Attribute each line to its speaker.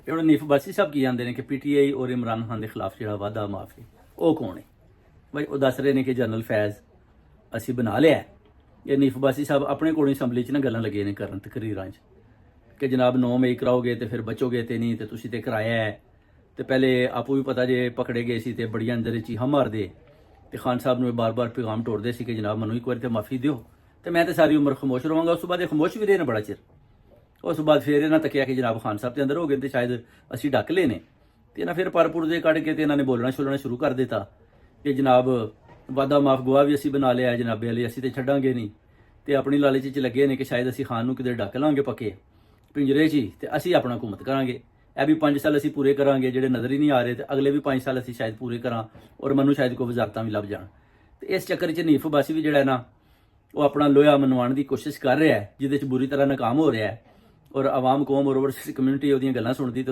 Speaker 1: ਇਹ ਹੁਣ ਨੀਫ ਬਾਸੀ ਸਾਹਿਬ ਕੀ ਜਾਂਦੇ ਨੇ ਕਿ ਪੀਟੀਆਈ ਔਰ ਇਮਰਾਨ ਖਾਨ ਦੇ ਖਿਲਾਫ ਜਿਹੜਾ ਵਾਅਦਾ ਮਾਫੀ ਉਹ ਕੌਣ ਹੈ ਬਈ? ਉਹ ਦੱਸ ਰਹੇ ਨੇ ਕਿ ਜਨਰਲ ਫੈਜ਼ ਅਸੀਂ ਬਣਾ ਲਿਆ। ਇਹ ਨੀਫ ਬਾਸੀ ਸਾਹਿਬ ਆਪਣੇ ਕੋਲ ਅਸੈਂਬਲੀ 'ਚ ਨਾ ਗੱਲਾਂ ਲੱਗੇ ਨੇ ਕਰਨ ਤਕਰੀਰਾਂ 'ਚ ਕਿ ਜਨਾਬ 9 ਮਈ ਕਰਾਓਗੇ ਤੇ ਫਿਰ ਬਚੋਗੇ ਤੇ ਨਹੀਂ, ਤੇ ਤੁਸੀਂ ਤੇ ਕਰਾਇਆ ਹੈ। ਤੇ ਪਹਿਲੇ ਆਪੂ ਵੀ ਪਤਾ ਜੇ ਪਕੜੇ ਗਏ ਸੀ ਤੇ ਬੜੀਆਂ ਅੰਦਰ ਚੀਹਾਂ ਮਾਰਦੇ ਤੇ ਖਾਨ ਸਾਹਿਬ ਨੂੰ ਬਾਰ-ਬਾਰ ਪੈਗਾਮ ਟੋੜਦੇ ਸੀ ਕਿ ਜਨਾਬ ਮੈਨੂੰ ਇੱਕ ਵਾਰ ਤੇ ਮਾਫੀ ਦਿਓ ਤੇ ਮੈਂ ਤੇ ਸਾਰੀ ਉਮਰ ਖਾਮੋਸ਼ ਰਹਾਂਗਾ। ਉਸ ਤੋਂ ਬਾਅਦ ਇਹ ਖਾਮੋਸ਼ ਵੀ ਰਹੇ ਨੇ ਬੜਾ ਚਿਰ। ਉਸ ਤੋਂ ਬਾਅਦ ਫਿਰ ਇਹਨਾਂ ਤੱਕਿਆ ਕਿ ਜਨਾਬ ਖਾਨ ਸਾਹਿਬ ਦੇ ਅੰਦਰ ਹੋ ਗਏ ਤੇ ਸ਼ਾਇਦ ਅਸੀਂ ਡੱਕ ਲਏ ਨੇ, ਤੇ ਇਹਨਾਂ ਫਿਰ ਪਰਪੁਰ ਦੇ ਕੱਢ ਕੇ ਤੇ ਇਹਨਾਂ ਨੇ ਬੋਲਣਾ ਸ਼ੁਰੂ ਕਰ ਦਿੱਤਾ ਕਿ ਜਨਾਬ ਵਾਦਾ ਮਾਫ ਗਵਾ ਵੀ ਅਸੀਂ ਬਣਾ ਲਿਆ ਜਨਾਬੇ ਵਾਲੇ, ਅਸੀਂ ਤੇ ਛੱਡਾਂਗੇ ਨਹੀਂ। ਤੇ ਆਪਣੀ ਲਾਲਚ 'ਚ ਲੱਗੇ ਨੇ ਕਿ ਸ਼ਾਇਦ ਅਸੀਂ ਖਾਨ ਨੂੰ ਕਿਤੇ ਡੱਕ ਲਾਂਗੇ ਪੱਕੇ ਪਿੰਜਰੇ 'ਚ ਤੇ ਅਸੀਂ ਆਪਣਾ ਹਕੂਮਤ ਕਰਾਂਗੇ। ਇਹ ਵੀ 5 ਸਾਲ ਅਸੀਂ ਪੂਰੇ ਕਰਾਂਗੇ ਜਿਹੜੇ ਨਜ਼ਰ ਹੀ ਨਹੀਂ ਆ ਰਹੇ, ਤੇ ਅਗਲੇ ਵੀ 5 ਸਾਲ ਅਸੀਂ ਸ਼ਾਇਦ ਪੂਰੇ ਕਰਾਂ ਔਰ ਮੈਨੂੰ ਸ਼ਾਇਦ ਕੋਈ ਵਜ਼ਾਰਤਾਂ ਵੀ ਲੱਭ ਜਾਣ। ਤੇ ਇਸ ਚੱਕਰ 'ਚ ਨੀਫ ਬਾਸੀ ਵੀ ਜਿਹੜਾ ਨਾ ਉਹ ਆਪਣਾ ਲੋਹਾ ਮਨਵਾਉਣ ਦੀ ਕੋਸ਼ਿਸ਼ ਕਰ ਰਿਹਾ ਹੈ, ਜਿਹਦੇ 'ਚ ਬੁਰੀ ਤਰ੍ਹਾਂ ਨਾਕਾਮ ਹੋ ਰਿਹਾ ਹੈ। ਔਰ ਆਵਾਮ ਕੌਮ ਔਰ ਓਵਰਸੀਜ਼ ਕਮਿਊਨਿਟੀ ਉਹਦੀਆਂ ਗੱਲਾਂ ਸੁਣਦੀ